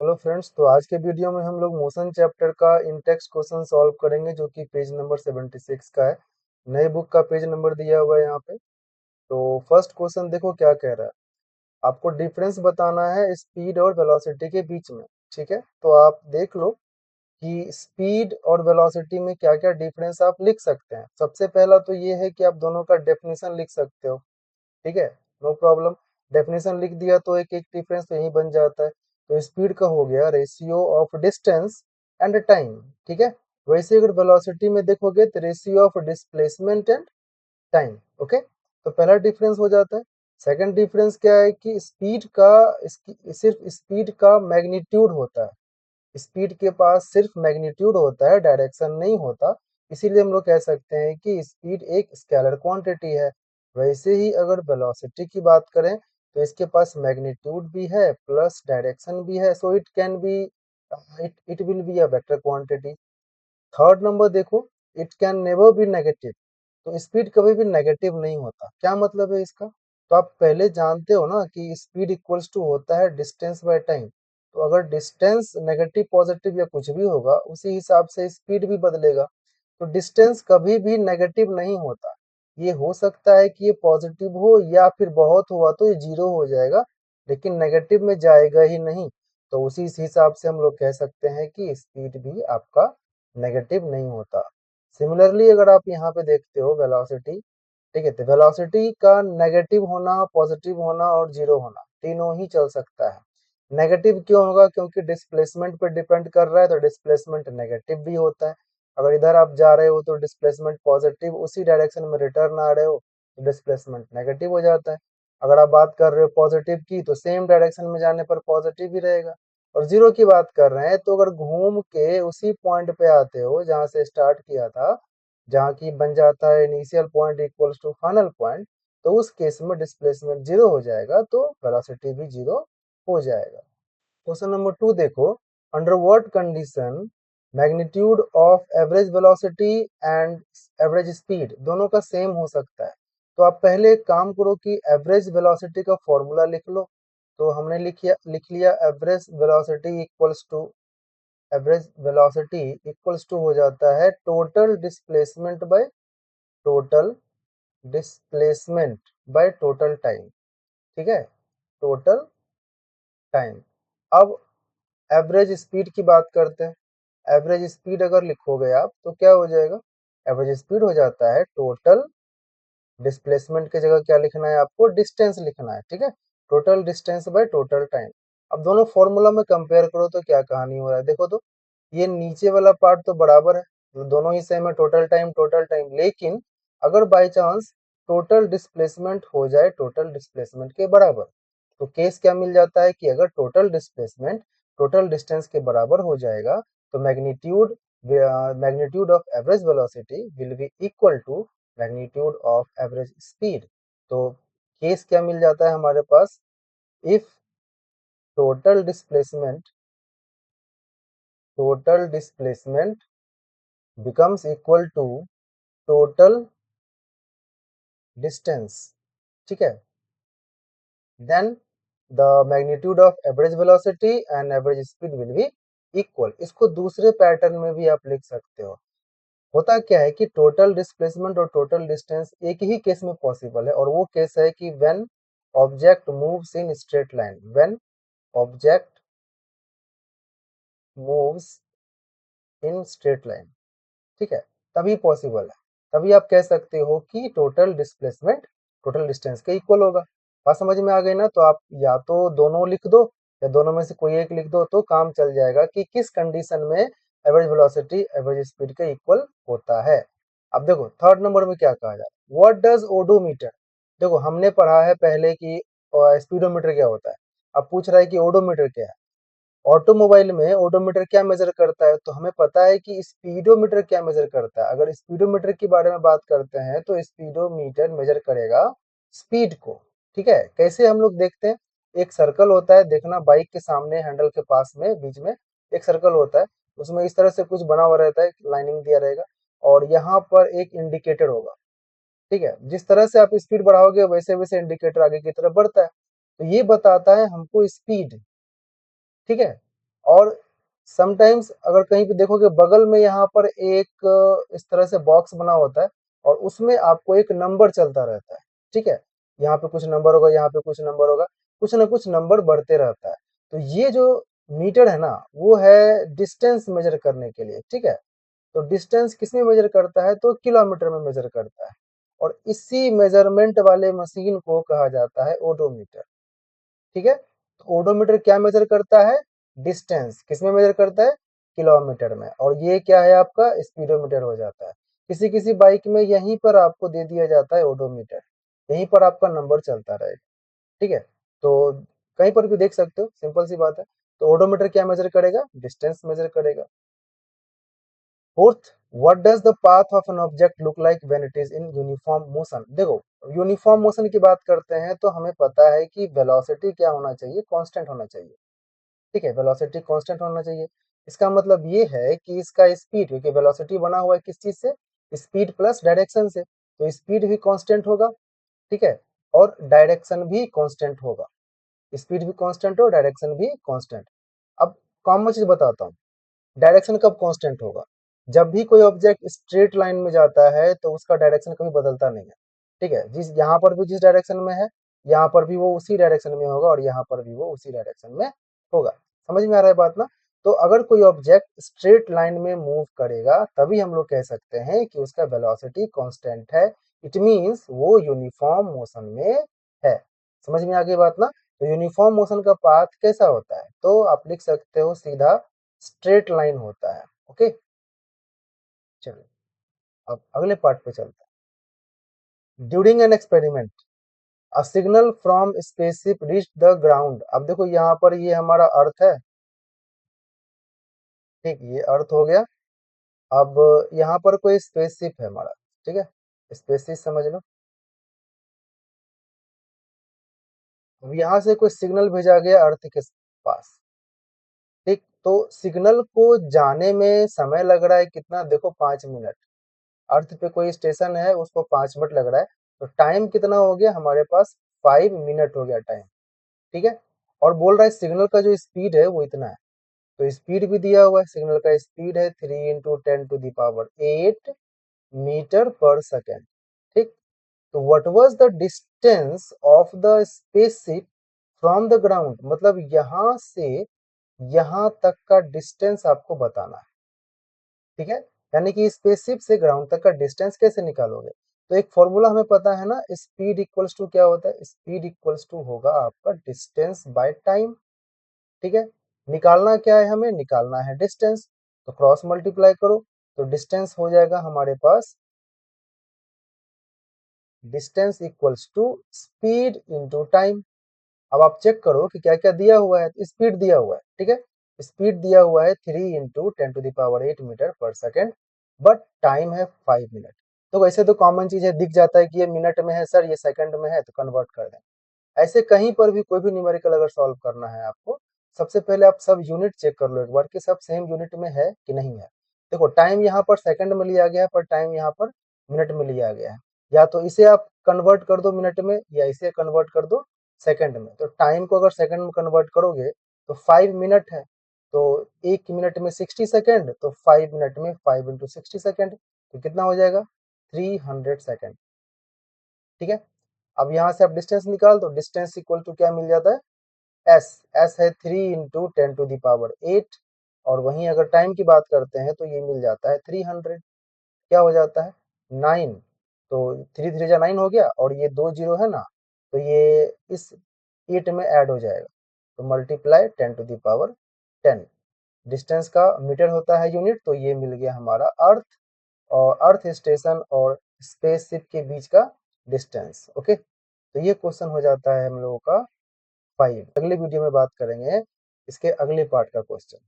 Hello friends, तो आज के वीडियो में हम लोग मोशन चैप्टर का इन टेक्स्ट क्वेश्चन सॉल्व करेंगे जो कि पेज नंबर 76 का है। नए बुक का पेज नंबर दिया हुआ है यहाँ पे। तो फर्स्ट क्वेश्चन देखो क्या कह रहा है। आपको डिफरेंस बताना है स्पीड और वेलोसिटी के बीच में। ठीक है, तो आप देख लो कि स्पीड और वेलोसिटी में क्या क्या डिफरेंस आप लिख सकते हैं। सबसे पहला तो ये है कि आप दोनों का डेफिनेशन लिख सकते हो। ठीक है, नो प्रॉब्लम। डेफिनेशन लिख दिया तो एक एक डिफरेंस तो यही बन जाता है। तो स्पीड का हो गया ratio of distance and time. ठीक है, वैसे अगर वेलोसिटी में देखोगे तो ratio of displacement and time. Okay, तो पहला डिफरेंस हो जाता है। सेकंड डिफरेंस क्या है कि स्पीड का सिर्फ स्पीड का मैग्नीट्यूड होता है। स्पीड के पास सिर्फ मैग्नीट्यूड होता है, डायरेक्शन नहीं होता। इसीलिए हम लोग कह सकते हैं कि स्पीड एक स्केलर क्वांटिटी है। वैसे ही अगर वेलोसिटी की बात करें तो इसके पास मैग्नीट्यूड भी है प्लस डायरेक्शन भी है, so it can be it will be a vector quantity. Third number देखो, it can never be negative. तो स्पीड कभी भी नेगेटिव नहीं होता। क्या मतलब है इसका? तो आप पहले जानते हो ना कि स्पीड इक्वल्स टू होता है डिस्टेंस बाय टाइम। तो अगर डिस्टेंस नेगेटिव पॉजिटिव या कुछ भी होगा उसी हिसाब से स्पीड भी बदलेगा। तो डिस्टेंस कभी भी नेगेटिव नहीं होता। ये हो सकता है कि ये पॉजिटिव हो या फिर बहुत हुआ तो ये जीरो हो जाएगा, लेकिन नेगेटिव में जाएगा ही नहीं। तो उसी हिसाब से हम लोग कह सकते हैं कि स्पीड भी आपका नेगेटिव नहीं होता। सिमिलरली अगर आप यहाँ पे देखते हो वेलोसिटी, ठीक है, तो वेलोसिटी का नेगेटिव होना, पॉजिटिव होना और जीरो होना तीनों ही चल सकता है। नेगेटिव क्यों होगा? क्योंकि डिस्प्लेसमेंट पे डिपेंड कर रहा है, तो डिस्प्लेसमेंट नेगेटिव भी होता है। अगर इधर आप जा रहे हो तो डिस्प्लेसमेंट पॉजिटिव, उसी डायरेक्शन में रिटर्न आ रहे हो तो डिस्प्लेसमेंट नेगेटिव हो जाता है। अगर आप बात कर रहे हो पॉजिटिव की तो सेम डायरेक्शन में जाने पर पॉजिटिव ही रहेगा। और जीरो की बात कर रहे हैं तो अगर घूम के उसी पॉइंट पे आते हो जहां से स्टार्ट किया था, जहाँ की बन जाता है initial point equals to final point, तो उस केस में डिस्प्लेसमेंट जीरो हो जाएगा, तो वेलोसिटी भी जीरो हो जाएगा। क्वेश्चन नंबर 2 देखो, under what condition magnitude of average velocity and average speed दोनों का सेम हो सकता है? तो आप पहले एक काम करो कि एवरेज वेलोसिटी का फॉर्मूला लिख लो। तो हमने लिख लिया एवरेज वेलोसिटी इक्वल्स टू हो जाता है total displacement by total displacement by total time. ठीक है, टोटल टाइम। अब एवरेज स्पीड की बात करते हैं। एवरेज स्पीड अगर लिखोगे आप तो क्या हो जाएगा? एवरेज स्पीड हो जाता है टोटल डिस्प्लेसमेंट की जगह क्या लिखना है आपको? डिस्टेंस लिखना है। ठीक है, total distance by total time. अब दोनों फॉर्मूला में कंपेयर करो तो क्या कहानी हो रहा है देखो तो। ये नीचे वाला पार्ट तो बराबर है, तो दोनों ही सेम है, टोटल टाइम। लेकिन अगर बाय चांस टोटल डिस्प्लेसमेंट हो जाए टोटल डिस्प्लेसमेंट के बराबर, तो केस क्या मिल जाता है कि अगर टोटल डिस्प्लेसमेंट टोटल डिस्टेंस के बराबर हो जाएगा तो magnitude of average velocity will be equal to magnitude of average speed. तो केस क्या मिल जाता है हमारे पास? If total displacement total displacement becomes equal to total distance, ठीक है, then the magnitude of average velocity and average speed will be equal। इसको दूसरे पैटर्न में भी आप लिख सकते हो। होता क्या है कि टोटल डिस्प्लेसमेंट और टोटल डिस्टेंस एक ही केस में पॉसिबल है, और वो केस है कि when object moves in straight line. When object moves in straight line, ठीक है, तभी पॉसिबल है। तभी आप कह सकते हो कि टोटल डिस्प्लेसमेंट टोटल डिस्टेंस के इक्वल होगा। बात समझ में आ गई ना? तो आप या तो दोनों लिख दो या दोनों में से कोई एक लिख दो तो काम चल जाएगा कि किस कंडीशन में एवरेज वेलोसिटी एवरेज स्पीड के इक्वल होता है। अब देखो थर्ड नंबर में क्या कहा जाए, व्हाट डज ओडोमीटर। देखो हमने पढ़ा है पहले कि स्पीडोमीटर क्या होता है। अब पूछ रहा है कि ओडोमीटर क्या है। ऑटोमोबाइल में ओडोमीटर क्या मेजर करता है? तो हमें पता है कि स्पीडोमीटर क्या मेजर करता है। अगर स्पीडोमीटर के बारे में बात करते हैं तो स्पीडोमीटर मेजर करेगा स्पीड को। ठीक है, कैसे हम लोग देखते हैं? एक सर्कल होता है, देखना बाइक के सामने हैंडल के पास में बीच में एक सर्कल होता है, उसमें इस तरह से कुछ बना हुआ रहता है, लाइनिंग दिया रहेगा, और यहाँ पर एक इंडिकेटर होगा। ठीक है, जिस तरह से आप स्पीड बढ़ाओगे वैसे वैसे इंडिकेटर आगे की तरफ बढ़ता है, तो ये बताता है हमको स्पीड। ठीक है, और समटाइम्स अगर कहीं पे देखोगे बगल में यहाँ पर एक इस तरह से बॉक्स बना होता है और उसमें आपको एक नंबर चलता रहता है, ठीक है? यहाँ पे कुछ नंबर होगा, यहाँ पे कुछ नंबर होगा, कुछ ना कुछ नंबर बढ़ते रहता है। तो ये जो मीटर है ना, वो है डिस्टेंस मेजर करने के लिए, ठीक है? तो डिस्टेंस किसमें मेजर करता है? तो किलोमीटर में मेजर करता है और इसी मेजरमेंट वाले मशीन को कहा जाता है ओडोमीटर, ठीक है? तो ओडोमीटर क्या मेजर करता है? डिस्टेंस किसमें मेजर करता है? किलोमीटर में। और ये क्या है आपका? स्पीडोमीटर हो जाता है। किसी किसी बाइक में यहीं पर आपको दे दिया जाता है ओडोमीटर, यहीं पर आपका नंबर चलता रहेगा, ठीक है? तो कहीं पर भी देख सकते हो, सिंपल सी बात है। तो ओडोमीटर क्या मेजर करेगा? डिस्टेंस मेजर करेगा। Fourth, what does the path of an object look like when it is in uniform motion? देखो, यूनिफॉर्म मोशन की बात करते हैं तो हमें पता है कि वेलोसिटी क्या होना चाहिए? कांस्टेंट होना चाहिए, ठीक है? वेलोसिटी कांस्टेंट होना चाहिए। इसका मतलब ये है कि इसका स्पीड, क्योंकि वेलोसिटी बना हुआ है किस चीज से? स्पीड प्लस डायरेक्शन से, तो स्पीड भी कांस्टेंट होगा, ठीक है? और डायरेक्शन भी कांस्टेंट होगा। स्पीड भी कांस्टेंट हो, डायरेक्शन भी कांस्टेंट। अब कॉमन चीज बताता हूँ, डायरेक्शन कब कांस्टेंट होगा? जब भी कोई ऑब्जेक्ट स्ट्रेट लाइन में जाता है तो उसका डायरेक्शन कभी बदलता नहीं है, ठीक है? जिस यहाँ पर भी जिस डायरेक्शन में है, यहाँ पर भी वो उसी डायरेक्शन में होगा और यहाँ पर भी वो उसी डायरेक्शन में होगा। समझ में आ रहा है बात ना? तो अगर कोई ऑब्जेक्ट स्ट्रेट लाइन में मूव करेगा तभी हम लोग कह सकते हैं कि उसका वेलोसिटी कांस्टेंट है। इट मींस वो यूनिफॉर्म मोशन में है। समझ में आ गई बात ना? तो यूनिफॉर्म मोशन का पाथ कैसा होता है? तो आप लिख सकते हो सीधा स्ट्रेट लाइन होता है। ओके, चलो अब अगले पार्ट पे चलते हैं। During an experiment a signal from spaceship reach the ground. अब देखो यहाँ पर ये हमारा अर्थ है, ठीक, ये अर्थ हो गया। अब यहाँ पर कोई स्पेसशिप है हमारा, ठीक है? स्पेसशिप समझ लो। अब यहाँ से कोई सिग्नल भेजा गया अर्थ के पास, ठीक? तो सिग्नल को जाने में समय लग रहा है कितना? देखो 5 मिनट। अर्थ पे कोई स्टेशन है, उसको 5 मिनट लग रहा है, तो टाइम कितना हो गया हमारे पास? 5 मिनट हो गया टाइम, ठीक है? और बोल रहा है सिग्नल का जो स्पीड है वो इतना है, तो स्पीड भी दिया हुआ है। सिग्नल का स्पीड है 3 × 10⁸ मीटर पर सेकेंड, ठीक? तो what was the distance of the spaceship from the ground? मतलब यहां से यहां तक का डिस्टेंस आपको बताना है, ठीक है? यानी कि स्पेसशिप से ग्राउंड तक का डिस्टेंस कैसे निकालोगे? तो एक फॉर्मूला हमें पता है ना, स्पीड इक्वल्स टू क्या होता है? स्पीड इक्वल्स टू होगा आपका डिस्टेंस बाय टाइम, ठीक है? निकालना क्या है? हमें निकालना है डिस्टेंस, तो क्रॉस मल्टीप्लाई करो, तो डिस्टेंस हो जाएगा हमारे पास, distance equals to speed into time. अब आप चेक करो कि क्या क्या दिया हुआ है। स्पीड दिया हुआ है, ठीक है? स्पीड दिया हुआ है 3 × 10⁸ मीटर पर सेकेंड, बट टाइम है 5 मिनट। तो वैसे तो कॉमन चीज है, दिख जाता है कि ये मिनट में है सर, ये सेकंड में है, तो कन्वर्ट कर दें। ऐसे कहीं पर भी कोई भी न्यूमेरिकल अगर सॉल्व करना है आपको, सबसे पहले आप सब यूनिट चेक कर लो एक बार कि सब सेम यूनिट में है कि नहीं है। देखो टाइम यहाँ पर सेकंड में लिया गया है, पर टाइम यहाँ पर मिनट में लिया गया है। या तो इसे आप कन्वर्ट कर दो मिनट में, या इसे कन्वर्ट कर दो सेकंड में। तो टाइम को अगर सेकंड में कन्वर्ट करोगे तो 5 मिनट है, तो 1 मिनट में 60 सेकेंड, तो 5 मिनट में 5 × 60 सेकेंड, तो कितना हो जाएगा? 300 सेकेंड, ठीक है? अब यहाँ से आप डिस्टेंस निकाल दो, डिस्टेंस इक्वल टू क्या मिल जाता है? एस। एस है 3 × 10⁸ और वहीं अगर टाइम की बात करते हैं तो ये मिल जाता है 300। क्या हो जाता है? 9। तो 3 3 जा 9 हो गया, और ये 2 जीरो है ना, तो ये इस 8 में ऐड हो जाएगा, तो मल्टीप्लाई 10⁻10। डिस्टेंस का मीटर होता है यूनिट, तो ये मिल गया हमारा अर्थ और अर्थ स्टेशन और स्पेसशिप के बीच का डिस्टेंस। ओके, तो ये क्वेश्चन हो जाता है हम लोगों का 5। अगले वीडियो में बात करेंगे इसके अगले पार्ट का क्वेश्चन।